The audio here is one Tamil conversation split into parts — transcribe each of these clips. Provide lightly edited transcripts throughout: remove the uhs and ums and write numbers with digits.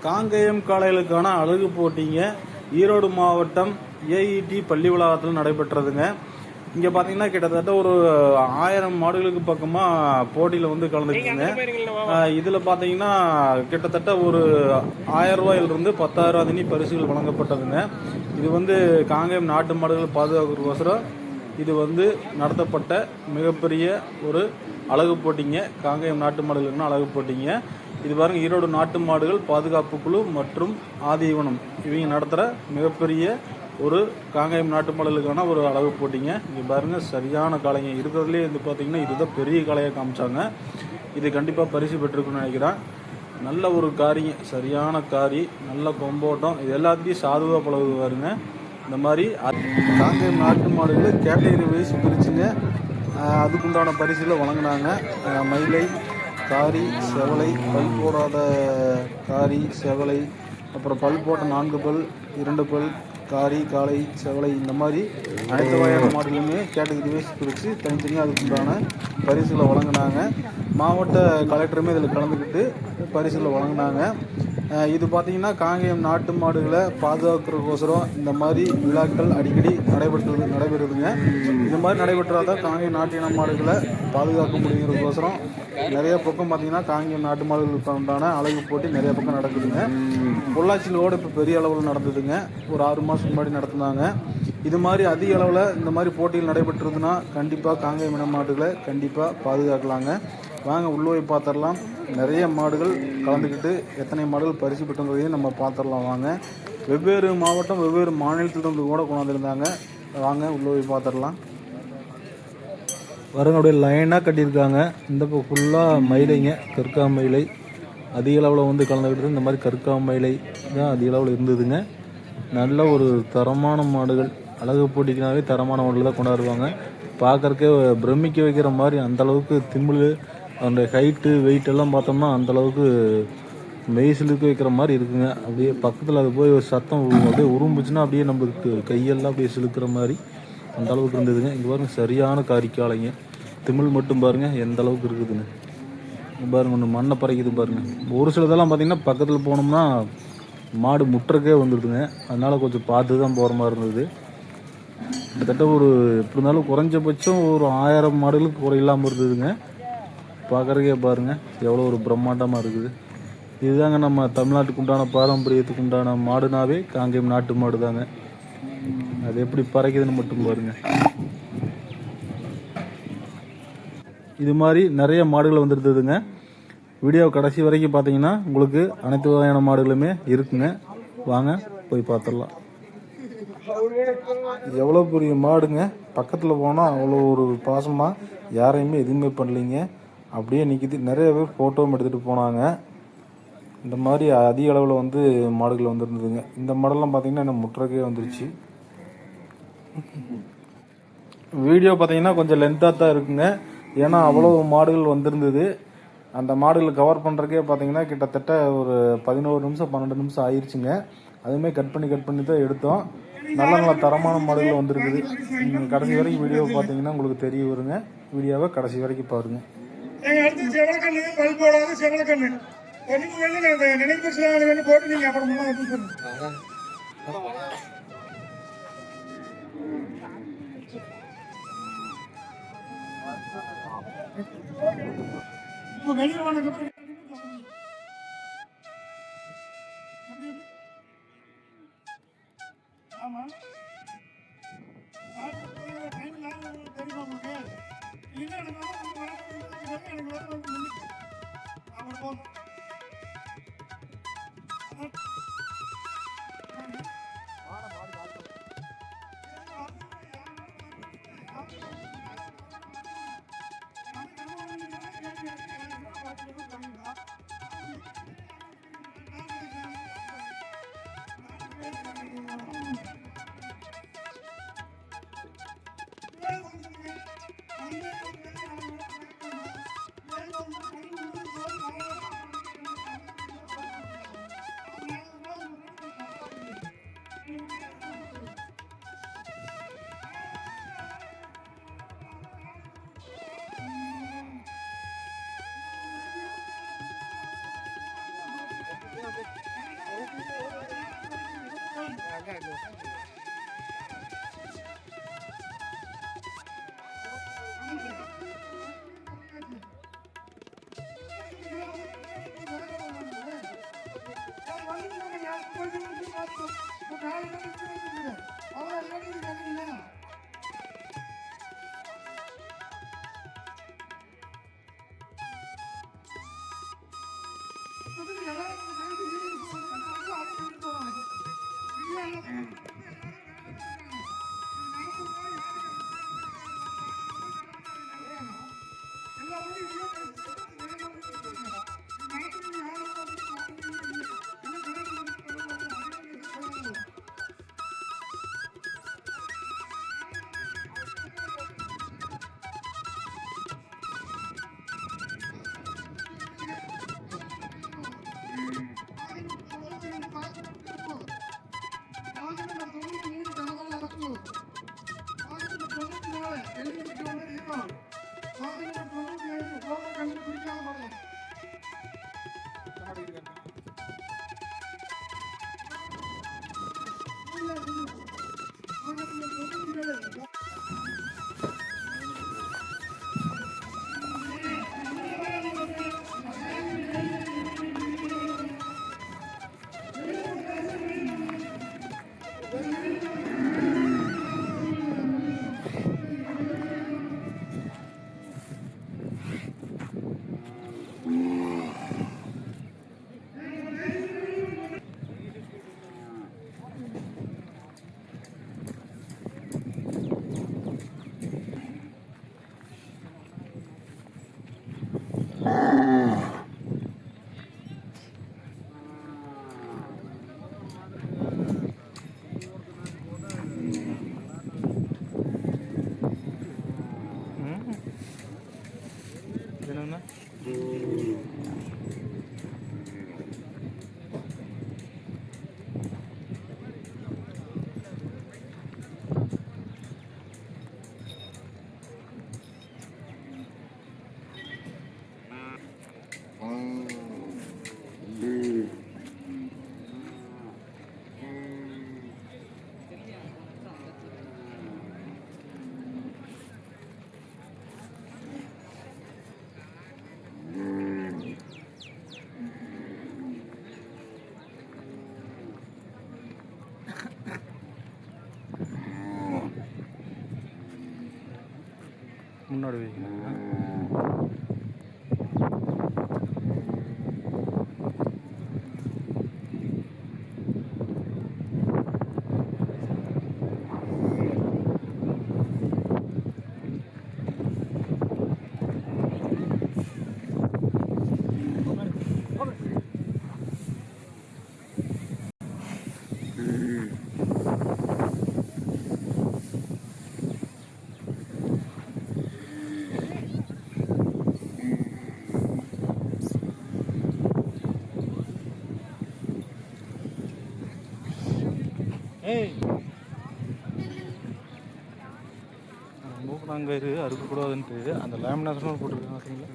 காங்கேயம் காளைகளுக்கான அழகு போட்டிங்க ஈரோடு மாவட்டம் ஏஇடி பள்ளி வளாகத்தில் நடைபெற்றதுங்க. இங்கே பார்த்தீங்கன்னா கிட்டத்தட்ட ஒரு 1000 மாடுகளுக்கு பக்கமாக போட்டியில் வந்து கலந்துக்குங்க. இதில் பார்த்தீங்கன்னா கிட்டத்தட்ட ஒரு 1000 ரூபாயிலிருந்து 10,000 தனி பரிசுகள் வழங்கப்பட்டதுங்க. இது வந்து காங்கேயம் நாட்டு மாடுகள் பாதுகாக்கிறதுக்கோசரம் இது வந்து நடத்தப்பட்ட மிகப்பெரிய ஒரு அழகு போட்டிங்க. காங்கேயம் நாட்டு மாடுகளுக்குன்னா அழகு போட்டிங்க. இது பாருங்க, ஈரோடு நாட்டு மாடுகள் பாதுகாப்பு குழு மற்றும் ஆதீவனம் இவங்க நடத்துகிற மிகப்பெரிய ஒரு காங்கேயம் நாட்டு மாடுகளுக்கான ஒரு அழகு போட்டிங்க. இங்கே பாருங்க, சரியான காளைங்க இருக்கிறதுலே வந்து பார்த்தீங்கன்னா இதுதான் பெரிய காளையை காமிச்சாங்க. இது கண்டிப்பாக பரிசு பெற்றிருக்குன்னு நினைக்கிறேன். நல்ல ஒரு காரிங்க, சரியான காரி, நல்ல கொம்போட்டம், இது எல்லாத்தையும் சாதுவாக பழகுது பாருங்க. இந்த மாதிரி காங்கேயம் நாட்டு மாடுகள் கேட்டகரி வைஸ் பிரிச்சுங்க அதுக்குண்டான பரிசுகளை வழங்கினாங்க. மயிலை, காரி, செவலை, பல் போடாத காரி, செவலை, அப்புறம் பல் போட்ட 4 பல், 2 பல், காரி, காளை, செவலை, இந்த மாதிரி அனைத்து வகையான மாடுகளுமே கேட்டகரி வைஸ் பிரித்து தனித்தனியாக அதுக்குண்டான பரிசுகளை வழங்கினாங்க. மாவட்ட கலெக்டருமே இதில் கலந்துக்கிட்டு பரிசுகளை வழங்கினாங்க. இது பார்த்திங்கன்னா காங்கேயம் நாட்டு மாடுகளை பாதுகாக்கிறதுக்கோசரம் இந்த மாதிரி விழாக்கள் அடிக்கடி நடைபெறுதுங்க. இது மாதிரி நடைபெற்றாதான் காங்கேயம் நாட்டு இன மாடுகளை பாதுகாக்க முடியுங்கிறதுக்கோசரம் நிறைய பக்கம் பார்த்திங்கன்னா காங்கேயம் நாட்டு மாடுகளுக்கு உண்டான அழகு போட்டி நிறைய பக்கம் நடக்குதுங்க. பொள்ளாச்சியிலோடு இப்போ பெரிய அளவில் நடந்ததுங்க. ஒரு 6 மாதத்துக்கு முன்னாடி நடத்துனாங்க. இது மாதிரி அதிக அளவில் இந்த மாதிரி போட்டிகள் நடைபெற்றதுன்னா கண்டிப்பாக காங்கேயம் இன மாடுகளை கண்டிப்பாக பாதுகாக்கலாங்க. வாங்க உள்ளே போய் பார்த்துடலாம். நிறைய மாடுகள் கலந்துக்கிட்டு எத்தனை மாடுகள் பரிசு பெற்றுங்கிறதையும் நம்ம பார்த்துடலாம். வாங்க, வெவ்வேறு மாவட்டம் வெவ்வேறு மாநிலத்திலிருந்து கூட கொண்டாந்துருந்தாங்க. வாங்க உள்ளே போய் பார்த்துடலாம். வரங்க, அப்படியே லைனாக கட்டியிருக்காங்க. இந்த இப்போ ஃபுல்லாக மயிலைங்க, கற்கா மயிலை அதிக அளவில் வந்து கலந்துக்கிட்டு. இந்த மாதிரி கற்கா மயிலை தான் அதிக அளவில் இருந்ததுங்க. நல்ல ஒரு தரமான மாடுகள், அழகு போட்டிக்குனாவே தரமான மாடுகள் தான் கொண்டாடுவாங்க. பார்க்குறக்கே பிரமிக்க வைக்கிற மாதிரி அந்தளவுக்கு திமிழ், அந்த ஹைட்டு வெயிட் எல்லாம் பார்த்தோம்னா அந்தளவுக்கு மெய் சிலுக்க வைக்கிற மாதிரி இருக்குங்க. அப்படியே பக்கத்தில் அது போய் ஒரு சத்தம் அப்படியே உரும்புச்சுன்னா அப்படியே நம்மளுக்கு கையெல்லாம் அப்படியே சிலுக்கிற மாதிரி அந்த அளவுக்கு இருந்ததுங்க. இங்கே பாருங்க, சரியான காரிக்காலைங்க. திமிழ் மட்டும் பாருங்கள் எந்த அளவுக்கு இருக்குதுன்னு. பாருங்க, ஒன்று மண்ணை பறைக்குது பாருங்கள். ஒரு சிலதெல்லாம் பார்த்திங்கன்னா பக்கத்தில் போனோம்னா மாடு முட்டுறக்கே வந்துடுதுங்க. அதனால் கொஞ்சம் பார்த்து தான் போகிற மாதிரி இருந்தது. கிட்டத்தட்ட ஒரு எப்படி இருந்தாலும் குறைஞ்சபட்சம் ஒரு 1000 மாடுகளுக்கு குறையில்லாமல் இருந்ததுங்க. பார்க்குறக்கே பாருங்கள் எவ்வளோ ஒரு பிரம்மாண்டமாக இருக்குது. இதுதாங்க நம்ம தமிழ்நாட்டுக்கு உண்டான பாரம்பரியத்துக்கு உண்டான மாடுனாவே காங்கேயம் நாட்டு மாடு தாங்க. அது எப்படி பறைக்குதுன்னு மட்டும் பாருங்கள். இது மாதிரி நிறைய மாடுகள் வந்துருந்ததுங்க. வீடியோ கடைசி வரைக்கும் பார்த்தீங்கன்னா உங்களுக்கு அனைத்து வகையான மாடுகளுமே இருக்குங்க. வாங்க போய் பார்த்துடலாம். எவ்வளோ பெரிய மாடுங்க, பக்கத்தில் போனால் அவ்வளோ ஒரு பாசமாக யாரையுமே எதுவுமே பண்ணலைங்க. அப்படியே நிற்கிது. நிறைய பேர் ஃபோட்டோவும் எடுத்துகிட்டு போனாங்க. இந்த மாதிரி அதிக அளவில் வந்து மாடுகள் வந்துருந்ததுங்க. இந்த மாடெல்லாம் பார்த்திங்கன்னா என்ன முட்டுறக்கே வந்துருச்சு. வீடியோ பார்த்திங்கன்னா கொஞ்சம் லென்த்தாக தான் இருக்குங்க. ஏன்னா அவ்வளோ மாடுகள் வந்திருந்தது. அந்த மாடுகளை கவர் பண்ணுறக்கே பார்த்திங்கன்னா கிட்டத்தட்ட ஒரு 11 நிமிஷம் 12 நிமிஷம் ஆயிடுச்சுங்க. அதுவுமே கட் பண்ணி தான் எடுத்தோம். நல்ல தரமான மாடுகள் வந்துருக்குது. நீங்கள் கடைசி வரைக்கும் வீடியோ பார்த்தீங்கன்னா உங்களுக்கு தெரிய வருங்க. வீடியோவை கடைசி வரைக்கும் பாருங்க. ஆமா, தெரியுமா உங்களுக்கு? இல்லை என்னங்கண்ணா? முன்னாடி வைக்கணும். ஏய், மூக்கணாங்கயிறு அறுக்கக்கூடாதுன்ட்டு அந்த லேமினேஷனும் போட்டிருக்காங்க பார்த்தீங்களா?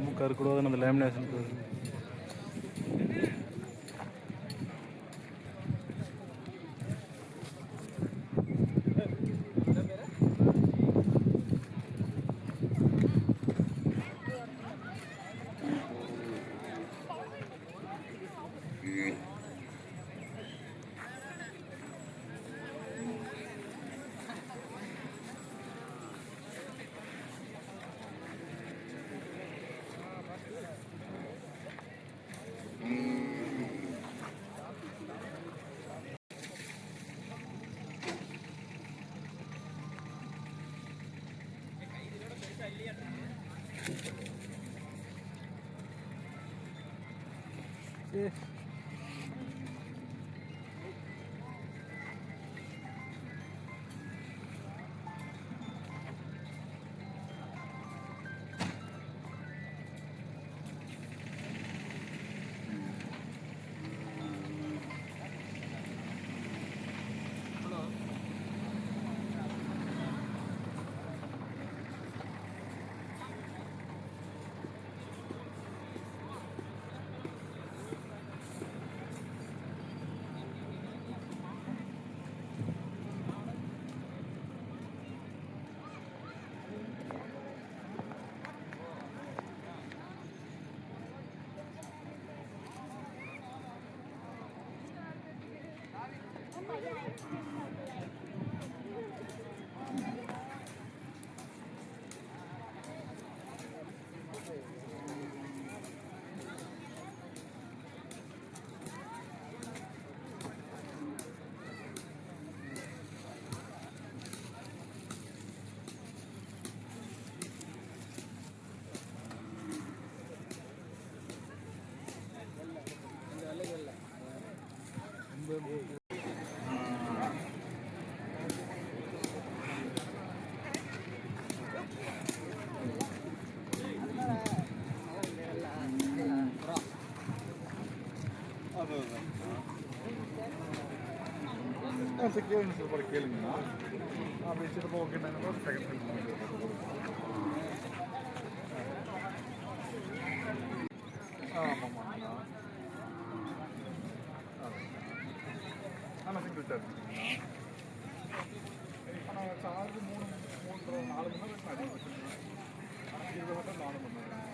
மூக்கு அறுக்கக்கூடாதுன்னு அந்த லேமினேஷன் போகுது. கேளுங்க சார் கேளுங்கண்ணா அப்படி வச்சுட்டு ஓகேண்ணா செகண்ட் ஆமாம்மாண்ணா ஆனால் சிங்கிள் சார்ஜ் ஆனால் சார்ஜ் 4 மணி நேரம் அதிகம் வச்சுருக்கேன் 20 மட்டும் 4 மணி நேரம்